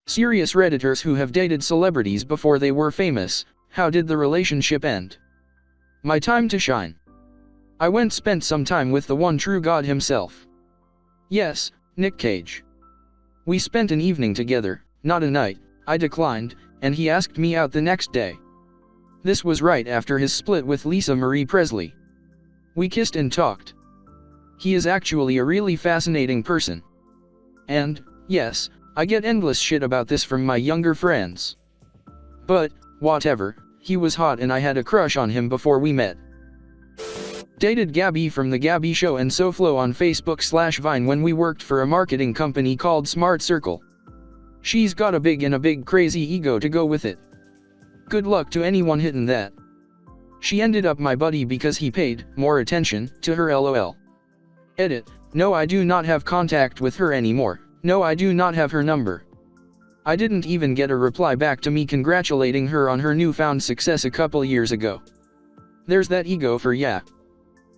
Serious Redditors who have dated celebrities before they were famous, how did the relationship end? My time to shine. I spent some time with the one true God himself. Yes, Nick Cage. We spent an evening together, not a night. I declined, and he asked me out the next day. This was right after his split with Lisa Marie Presley. We kissed and talked. He is actually a really fascinating person. And, yes, I get endless shit about this from my younger friends. But, whatever, he was hot and I had a crush on him before we met. Dated Gabby from The Gabby Show and SoFlo on Facebook/Vine when we worked for a marketing company called Smart Circle. She's got a big crazy ego to go with it. Good luck to anyone hitting that. She ended up my buddy because he paid more attention to her lol. Edit, no, I do not have contact with her anymore. No, I do not have her number. I didn't even get a reply back to me congratulating her on her newfound success a couple years ago. There's that ego for ya.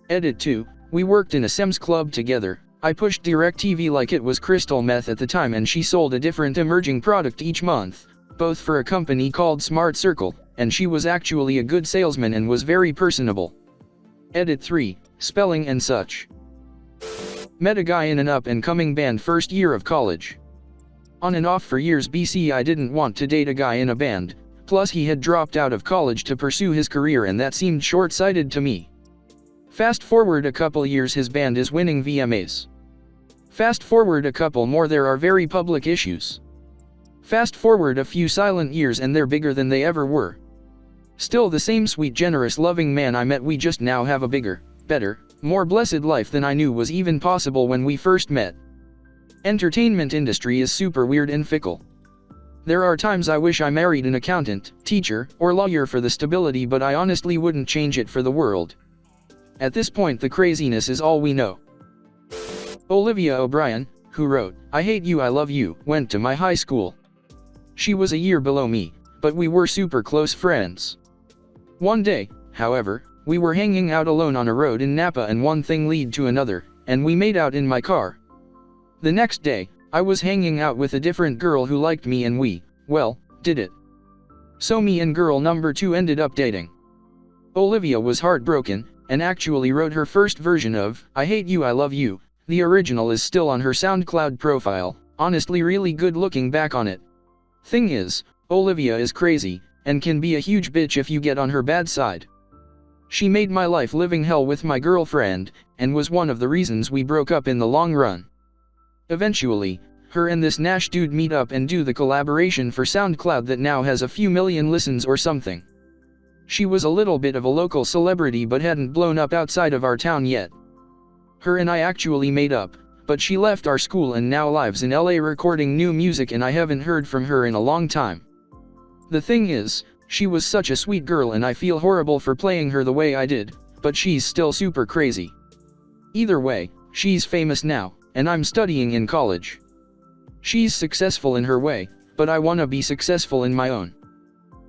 Edit 2, we worked in a Sam's Club together. I pushed DirecTV like it was crystal meth at the time and she sold a different emerging product each month, both for a company called Smart Circle, and she was actually a good salesman and was very personable. Edit 3, spelling and such. Met a guy in an up-and-coming band first year of college. On and off for years BC I didn't want to date a guy in a band, plus he had dropped out of college to pursue his career and that seemed short-sighted to me. Fast forward a couple years his band is winning VMAs. Fast forward a couple more there are very public issues. Fast forward a few silent years and they're bigger than they ever were. Still the same sweet generous loving man I met, we just now have a bigger, better, more blessed life than I knew was even possible when we first met. Entertainment industry is super weird and fickle. There are times I wish I married an accountant, teacher, or lawyer for the stability, but I honestly wouldn't change it for the world. At this point the craziness is all we know. Olivia O'Brien, who wrote, "I Hate You I Love You," went to my high school. She was a year below me, but we were super close friends. One day, however, we were hanging out alone on a road in Napa and one thing led to another, and we made out in my car. The next day, I was hanging out with a different girl who liked me and we, well, did it. So me and girl number 2 ended up dating. Olivia was heartbroken, and actually wrote her first version of "I Hate You I Love You." The original is still on her SoundCloud profile, honestly really good looking back on it. Thing is, Olivia is crazy, and can be a huge bitch if you get on her bad side. She made my life living hell with my girlfriend, and was one of the reasons we broke up in the long run. Eventually, her and this Nash dude meet up and do the collaboration for SoundCloud that now has a few million listens or something. She was a little bit of a local celebrity but hadn't blown up outside of our town yet. Her and I actually made up, but she left our school and now lives in LA recording new music and I haven't heard from her in a long time. The thing is, she was such a sweet girl and I feel horrible for playing her the way I did, but she's still super crazy. Either way, she's famous now, and I'm studying in college. She's successful in her way, but I wanna be successful in my own.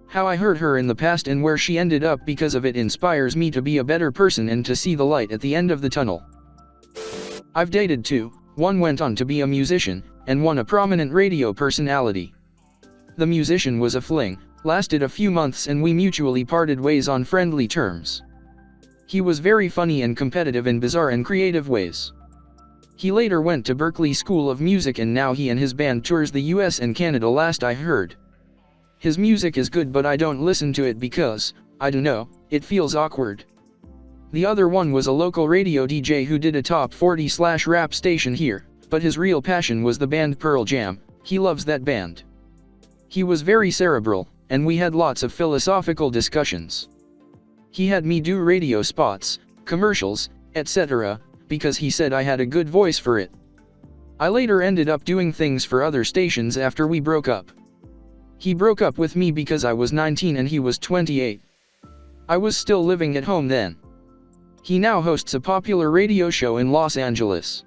How I hurt her in the past and where she ended up because of it inspires me to be a better person and to see the light at the end of the tunnel. I've dated 2, one went on to be a musician, and one a prominent radio personality. The musician was a fling, lasted a few months and we mutually parted ways on friendly terms. He was very funny and competitive in bizarre and creative ways. He later went to Berklee School of Music and now he and his band tours the US and Canada last I heard. His music is good but I don't listen to it because, I don't know, it feels awkward. The other one was a local radio DJ who did a top 40/rap station here, but his real passion was the band Pearl Jam. He loves that band. He was very cerebral, and we had lots of philosophical discussions. He had me do radio spots, commercials, etc., because he said I had a good voice for it. I later ended up doing things for other stations after we broke up. He broke up with me because I was 19 and he was 28. I was still living at home then. He now hosts a popular radio show in Los Angeles.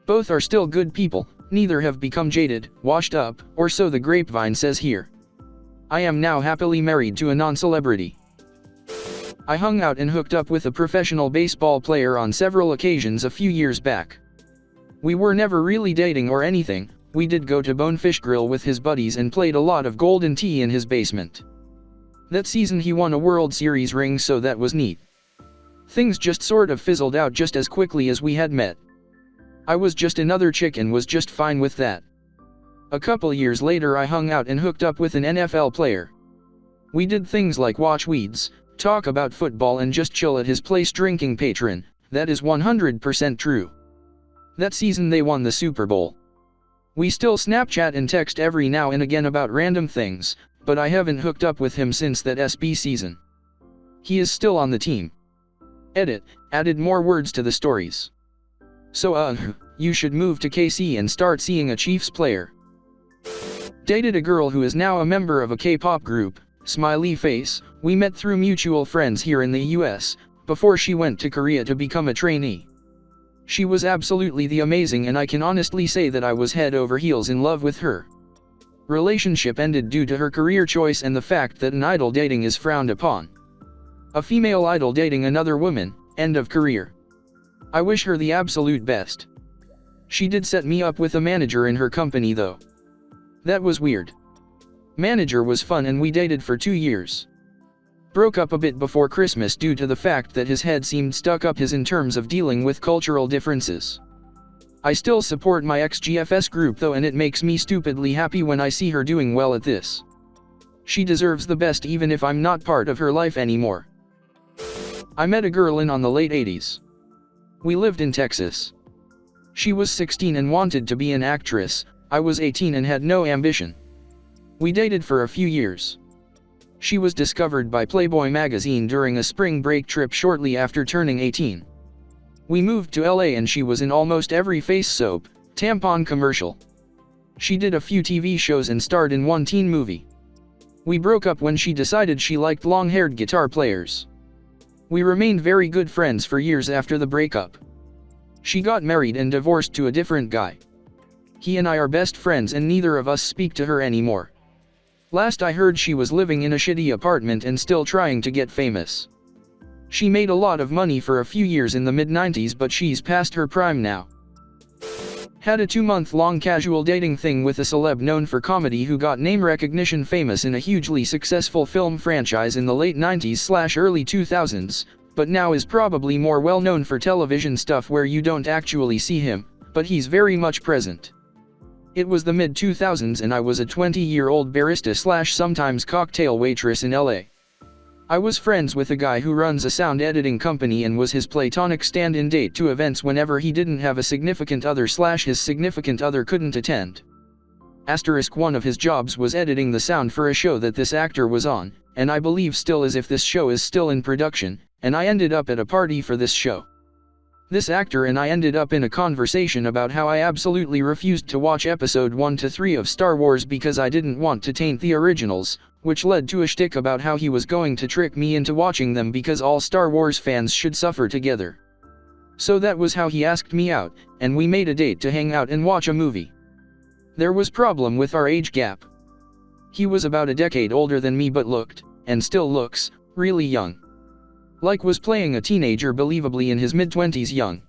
Both are still good people, neither have become jaded, washed up, or so the grapevine says here. I am now happily married to a non-celebrity. I hung out and hooked up with a professional baseball player on several occasions a few years back. We were never really dating or anything, We did go to Bonefish Grill with his buddies and played a lot of Golden Tee in his basement. That season he won a World Series ring, so that was neat. Things just sort of fizzled out just as quickly as we had met. I was just another chick and was just fine with that. A couple years later I hung out and hooked up with an NFL player. We did things like watch weeds, talk about football and just chill at his place drinking patron. That is 100% true. That season they won the Super Bowl. We still Snapchat and text every now and again about random things, but I haven't hooked up with him since that SB season. He is still on the team. Edit, added more words to the stories. So you should move to KC and start seeing a Chiefs player. Dated a girl who is now a member of a K-pop group, smiley face. We met through mutual friends here in the US, before she went to Korea to become a trainee. She was absolutely the amazing and I can honestly say that I was head over heels in love with her. Relationship ended due to her career choice and the fact that an idol dating is frowned upon. A female idol dating another woman, end of career. I wish her the absolute best. She did set me up with a manager in her company though. That was weird. Manager was fun and we dated for 2 years. Broke up a bit before Christmas due to the fact that his head seemed stuck up his in terms of dealing with cultural differences. I still support my ex-GFS group though, and it makes me stupidly happy when I see her doing well at this. She deserves the best even if I'm not part of her life anymore. I met a girl in the late 80s. We lived in Texas. She was 16 and wanted to be an actress. I was 18 and had no ambition. We dated for a few years. She was discovered by Playboy magazine during a spring break trip shortly after turning 18. We moved to LA and she was in almost every face soap, tampon commercial. She did a few TV shows and starred in one teen movie. We broke up when she decided she liked long-haired guitar players. We remained very good friends for years after the breakup. She got married and divorced to a different guy. He and I are best friends and neither of us speak to her anymore. Last I heard she was living in a shitty apartment and still trying to get famous. She made a lot of money for a few years in the mid-90s but she's past her prime now. Had a 2-month-long casual dating thing with a celeb known for comedy who got name recognition famous in a hugely successful film franchise in the late 90s/early 2000s, but now is probably more well known for television stuff where you don't actually see him, but he's very much present. It was the mid-2000s and I was a 20-year-old barista/sometimes cocktail waitress in LA. I was friends with a guy who runs a sound editing company and was his platonic stand-in date to events whenever he didn't have a significant other/his significant other couldn't attend. One of his jobs was editing the sound for a show that this actor was on, and I believe still is if this show is still in production, and I ended up at a party for this show. This actor and I ended up in a conversation about how I absolutely refused to watch episode 1 to 3 of Star Wars because I didn't want to taint the originals, which led to a shtick about how he was going to trick me into watching them because all Star Wars fans should suffer together. So that was how he asked me out, and we made a date to hang out and watch a movie. There was problem with our age gap. He was about a decade older than me but looked, and still looks, really young. Like was playing a teenager believably in his mid-20s young.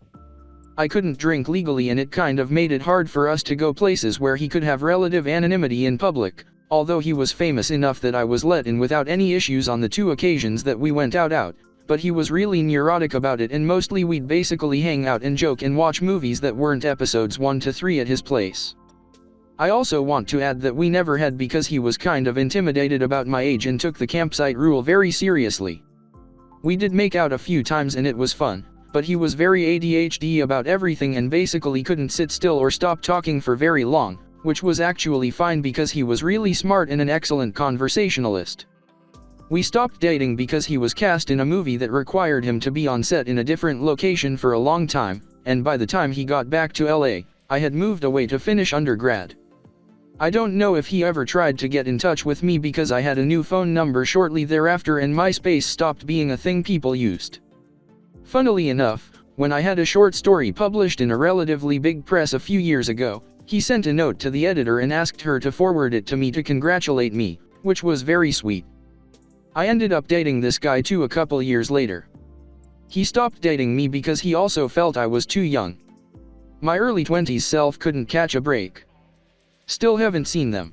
I couldn't drink legally and it kind of made it hard for us to go places where he could have relative anonymity in public, although he was famous enough that I was let in without any issues on the 2 occasions that we went out, but he was really neurotic about it and mostly we'd basically hang out and joke and watch movies that weren't episodes 1 to 3 at his place. I also want to add that we never had because he was kind of intimidated about my age and took the campsite rule very seriously. We did make out a few times and it was fun, but he was very ADHD about everything and basically couldn't sit still or stop talking for very long, which was actually fine because he was really smart and an excellent conversationalist. We stopped dating because he was cast in a movie that required him to be on set in a different location for a long time, and by the time he got back to LA, I had moved away to finish undergrad. I don't know if he ever tried to get in touch with me because I had a new phone number shortly thereafter and MySpace stopped being a thing people used. Funnily enough, when I had a short story published in a relatively big press a few years ago, he sent a note to the editor and asked her to forward it to me to congratulate me, which was very sweet. I ended up dating this guy too a couple years later. He stopped dating me because he also felt I was too young. My early 20s self couldn't catch a break. Still haven't seen them.